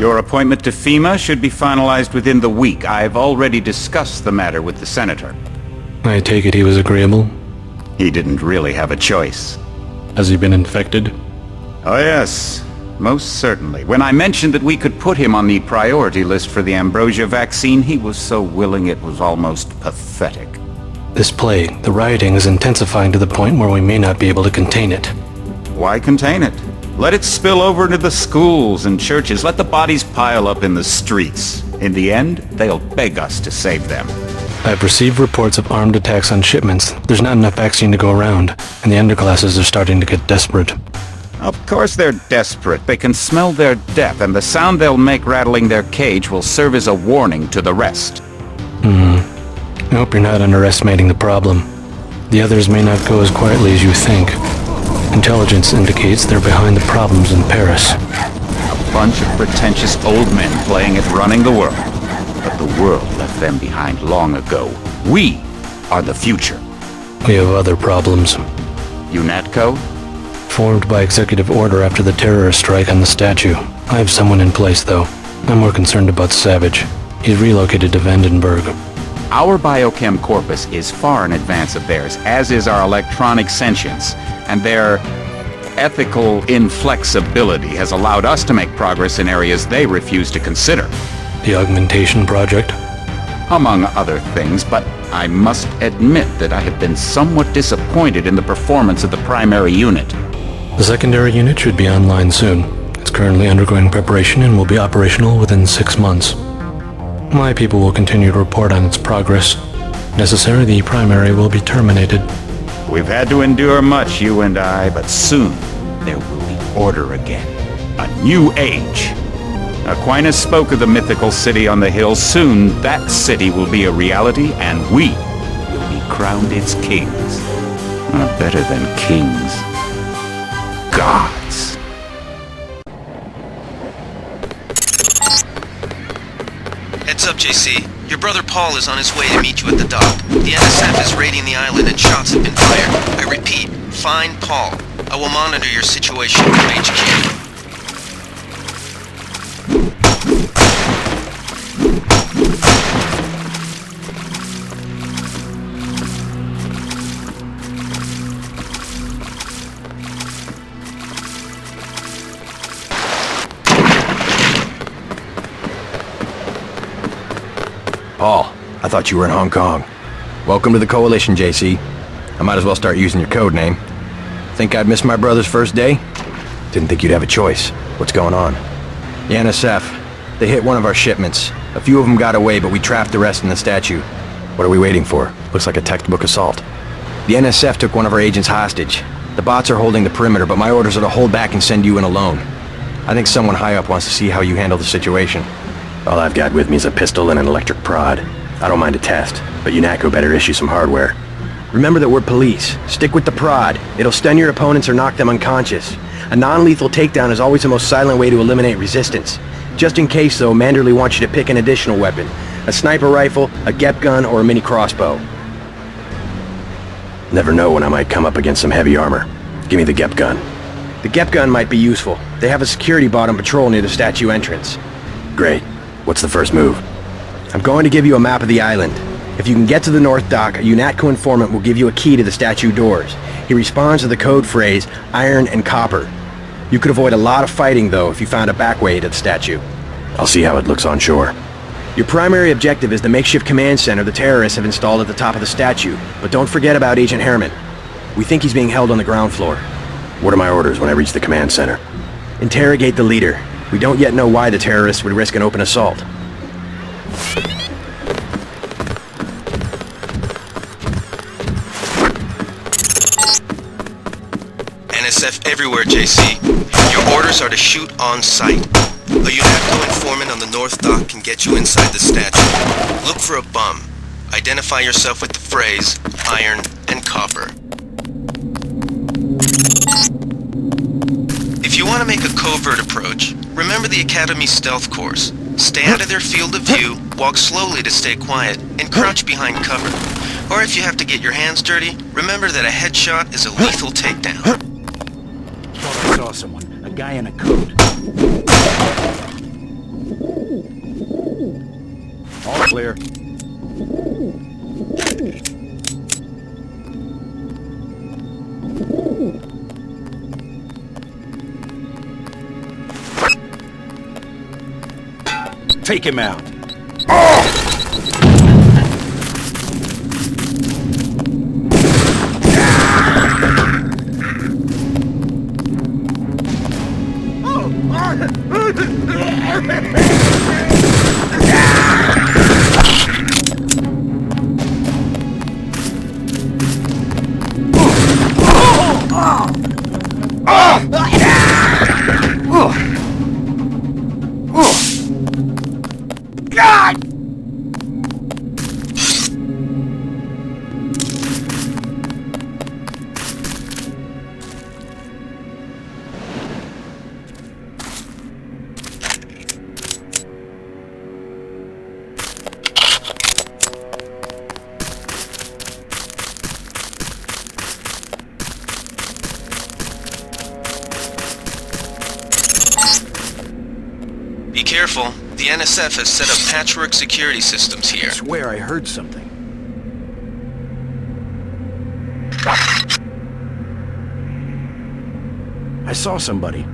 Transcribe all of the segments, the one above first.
Your appointment to FEMA should be finalized within the week. I've already discussed the matter with the Senator. I take it he was agreeable? He didn't really have a choice. Has he been infected? Oh yes, most certainly. When I mentioned that we could put him on the priority list for the ambrosia vaccine, he was so willing it was almost pathetic. This plague, the rioting, is intensifying to the point where we may not be able to contain it. Why contain it? Let it spill over into the schools and churches. Let the bodies pile up in the streets. In the end, they'll beg us to save them. I've received reports of armed attacks on shipments. There's not enough vaccine to go around, and the underclasses are starting to get desperate. Of course they're desperate. They can smell their death, and the sound they'll make rattling their cage will serve as a warning to the rest. I hope you're not underestimating the problem. The others may not go as quietly as you think. Intelligence indicates they're behind the problems in Paris. A bunch of pretentious old men playing at running the world. But the world left them behind long ago. We are the future. We have other problems. UNATCO? Formed by executive order after the terrorist strike on the statue. I have someone in place, though. I'm more concerned about Savage. He's relocated to Vandenberg. Our biochem corpus is far in advance of theirs, as is our electronic sentience, and their ethical inflexibility has allowed us to make progress in areas they refuse to consider. The augmentation project? Among other things, but I must admit that I have been somewhat disappointed in the performance of the primary unit. The secondary unit should be online soon. It's currently undergoing preparation and will be operational within 6 months. My people will continue to report on its progress. If necessary, the primary will be terminated. We've had to endure much, you and I, but soon there will be order again. A new age. Aquinas spoke of the mythical city on the hill. Soon that city will be a reality, and we will be crowned its kings. Better than kings. Gods. Heads up, JC. Your brother Paul is on his way to meet you at the dock. The NSF is raiding the island and shots have been fired. I repeat, find Paul. I will monitor your situation from HQ. Paul, I thought you were in Hong Kong. Welcome to the Coalition, JC. I might as well start using your code name. Think I'd miss my brother's first day? Didn't think you'd have a choice. What's going on? The NSF. They hit one of our shipments. A few of them got away, but we trapped the rest in the statue. What are we waiting for? Looks like a textbook assault. The NSF took one of our agents hostage. The bots are holding the perimeter, but my orders are to hold back and send you in alone. I think someone high up wants to see how you handle the situation. All I've got with me is a pistol and an electric prod. I don't mind a test, but UNATCO better issue some hardware. Remember that we're police. Stick with the prod. It'll stun your opponents or knock them unconscious. A non-lethal takedown is always the most silent way to eliminate resistance. Just in case, though, Manderley wants you to pick an additional weapon. A sniper rifle, a GEP gun, or a mini crossbow. Never know when I might come up against some heavy armor. Give me the GEP gun. The GEP gun might be useful. They have a security bot on patrol near the statue entrance. Great. What's the first move? I'm going to give you a map of the island. If you can get to the North Dock, a UNATCO informant will give you a key to the statue doors. He responds to the code phrase, iron and copper. You could avoid a lot of fighting, though, if you found a back way to the statue. I'll see how it looks on shore. Your primary objective is the makeshift command center the terrorists have installed at the top of the statue, but don't forget about Agent Harriman. We think he's being held on the ground floor. What are my orders when I reach the command center? Interrogate the leader. We don't yet know why the terrorists would risk an open assault. NSF everywhere, JC. Your orders are to shoot on sight. A UNATCO informant on the North Dock can get you inside the statue. Look for a bum. Identify yourself with the phrase, iron and copper. If you want to make a covert approach, remember the Academy stealth course. Stay out of their field of view, walk slowly to stay quiet, and crouch behind cover. Or if you have to get your hands dirty, remember that a headshot is a lethal takedown. Thought I saw someone. A guy in a coat. clear. Take him out. Be careful. The NSF has set up patchwork security systems here. I swear I heard something. I saw somebody.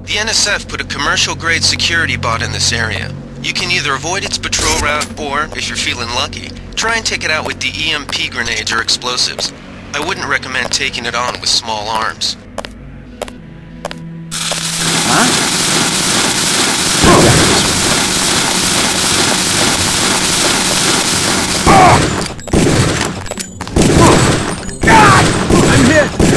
The NSF put a commercial-grade security bot in this area. You can either avoid its patrol route, or, if you're feeling lucky, try and take it out with the EMP grenades or explosives. I wouldn't recommend taking it on with small arms. I'm hit!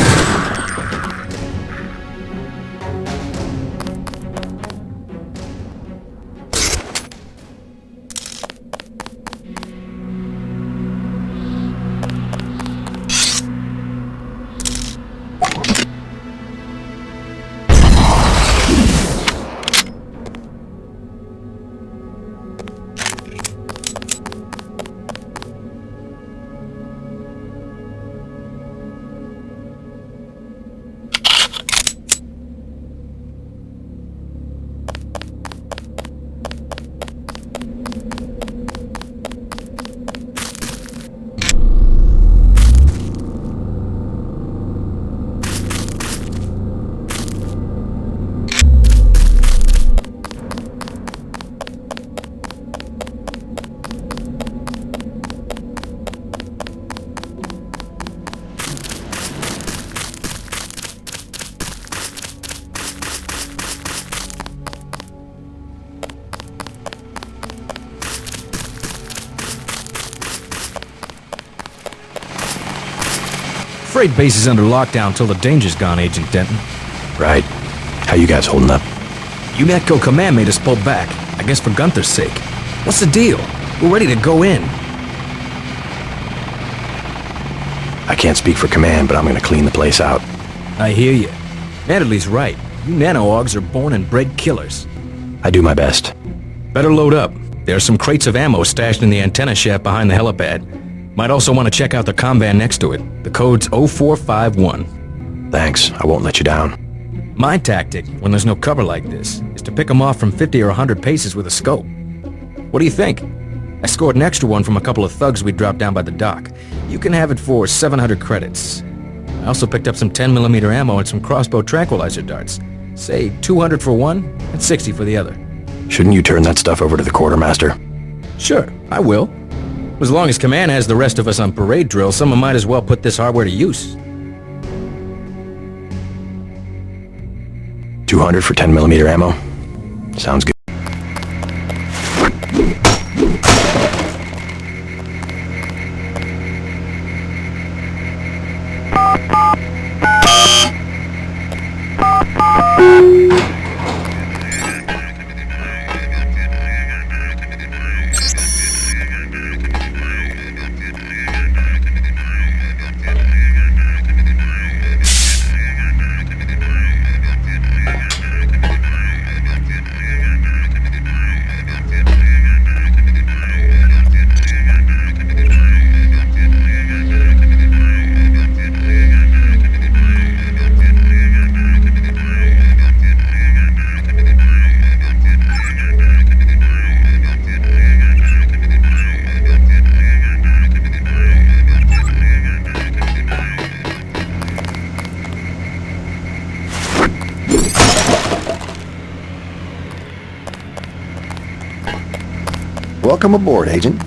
Freight base is under lockdown till the danger's gone, Agent Denton. Right. How you guys holding up? UNATCO command made us pull back, I guess for Gunther's sake. What's the deal? We're ready to go in. I can't speak for command, but I'm gonna clean the place out. I hear you. Natalie right. You nano-augs are born and bred killers. I do my best. Better load up. There are some crates of ammo stashed in the antenna shaft behind the helipad. Might also want to check out the comm van next to it. The code's 0451. Thanks, I won't let you down. My tactic, when there's no cover like this, is to pick them off from 50 or 100 paces with a scope. What do you think? I scored an extra one from a couple of thugs we dropped down by the dock. You can have it for 700 credits. I also picked up some 10mm ammo and some crossbow tranquilizer darts. Say 200 for one and 60 for the other. Shouldn't you turn that stuff over to the quartermaster? Sure, I will. As long as command has the rest of us on parade drill, someone might as well put this hardware to use. 200 for 10mm ammo? Sounds good. Welcome aboard, Agent.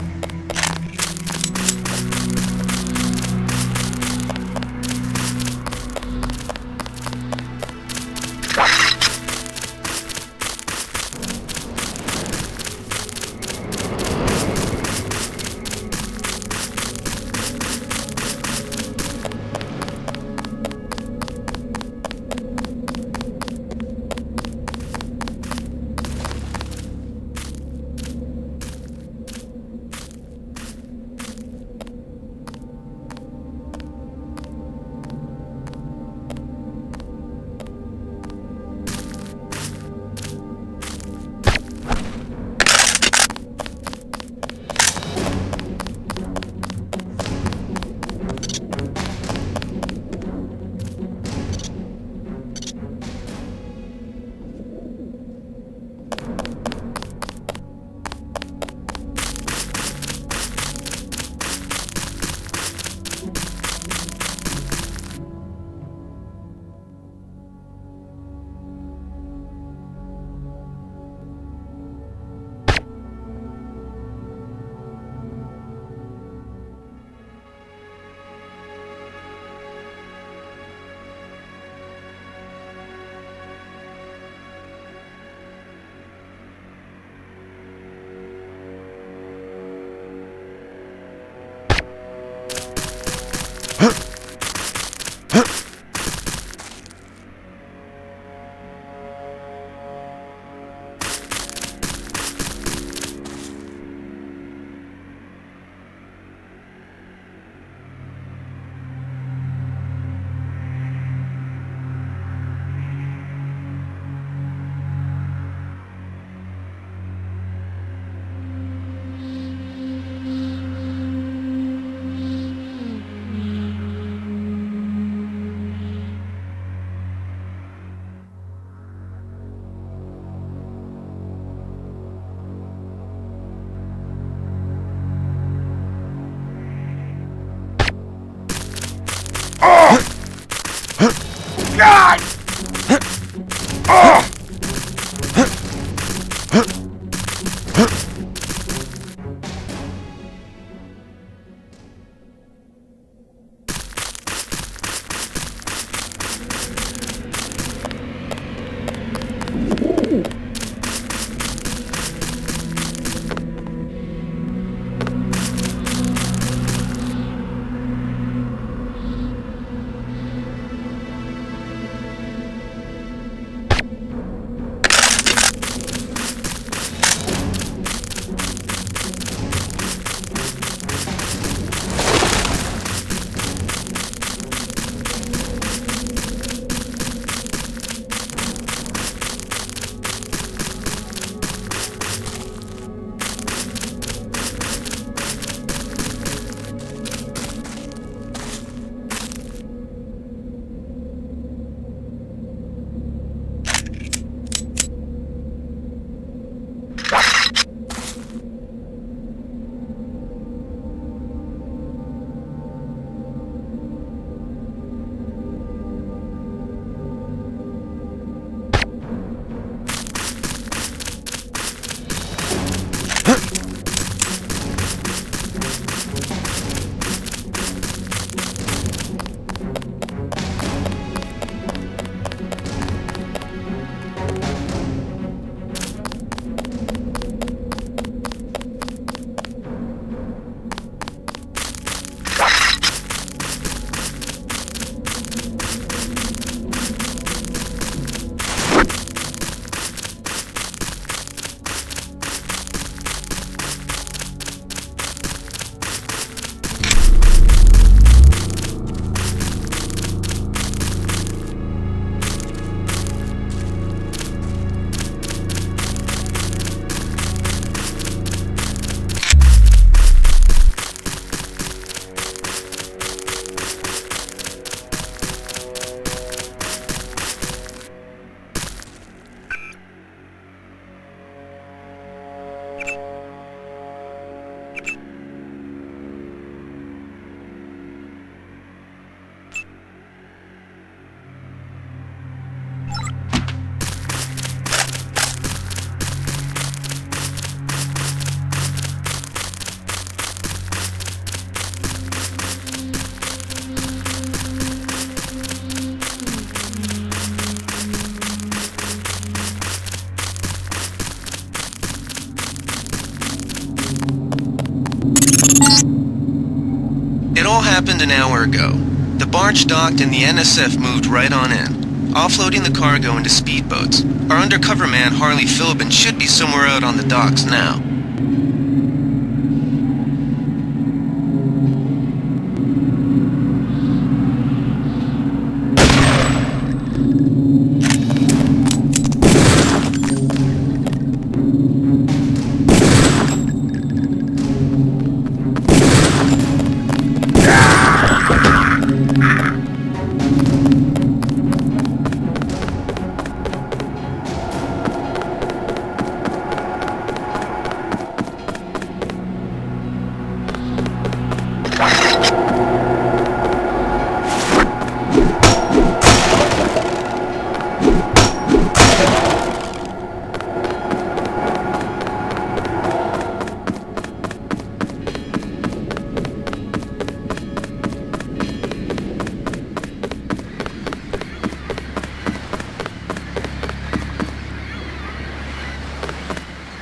happened an hour ago. The barge docked and the NSF moved right on in, offloading the cargo into speedboats. Our undercover man, Harley Philbin, should be somewhere out on the docks now.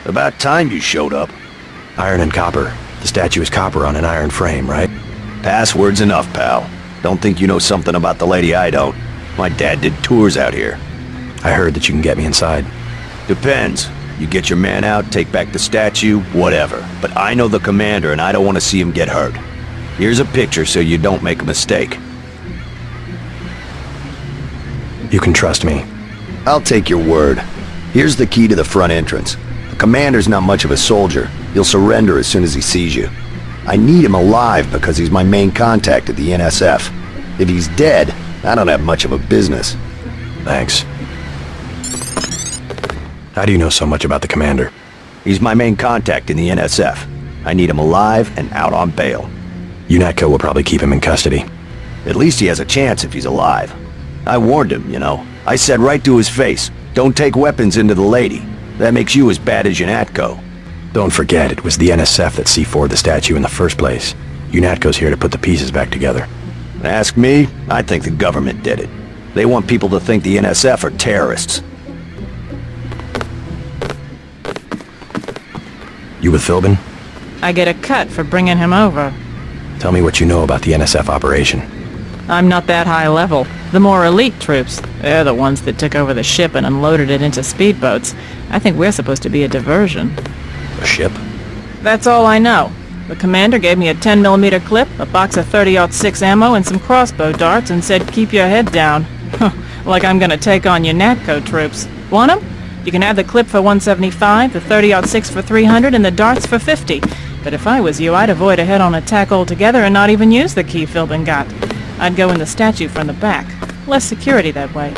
About time you showed up. Iron and copper. The statue is copper on an iron frame, right? Password's enough, pal. Don't think you know something about the lady I don't. My dad did tours out here. I heard that you can get me inside. Depends. You get your man out, take back the statue, whatever. But I know the commander and I don't want to see him get hurt. Here's a picture so you don't make a mistake. You can trust me. I'll take your word. Here's the key to the front entrance. The commander's not much of a soldier. He'll surrender as soon as he sees you. I need him alive because he's my main contact at the NSF. If he's dead, I don't have much of a business. Thanks. How do you know so much about the commander? He's my main contact in the NSF. I need him alive and out on bail. UNATCO will probably keep him in custody. At least he has a chance if he's alive. I warned him, you know. I said right to his face, don't take weapons into the lady. That makes you as bad as UNATCO. Don't forget, it was the NSF that C4'd the statue in the first place. UNATCO's here to put the pieces back together. Ask me, I think the government did it. They want people to think the NSF are terrorists. You with Philbin? I get a cut for bringing him over. Tell me what you know about the NSF operation. I'm not that high level. The more elite troops, they're the ones that took over the ship and unloaded it into speedboats. I think we're supposed to be a diversion. A ship? That's all I know. The commander gave me a 10mm clip, a box of 30-06 ammo, and some crossbow darts and said keep your head down. Like I'm gonna take on UNATCO troops. Want 'em? You can have the clip for 175, the 30-06 for 300, and the darts for 50. But if I was you, I'd avoid a head-on attack altogether and not even use the key Philbin got. I'd go in the statue from the back. Less security that way.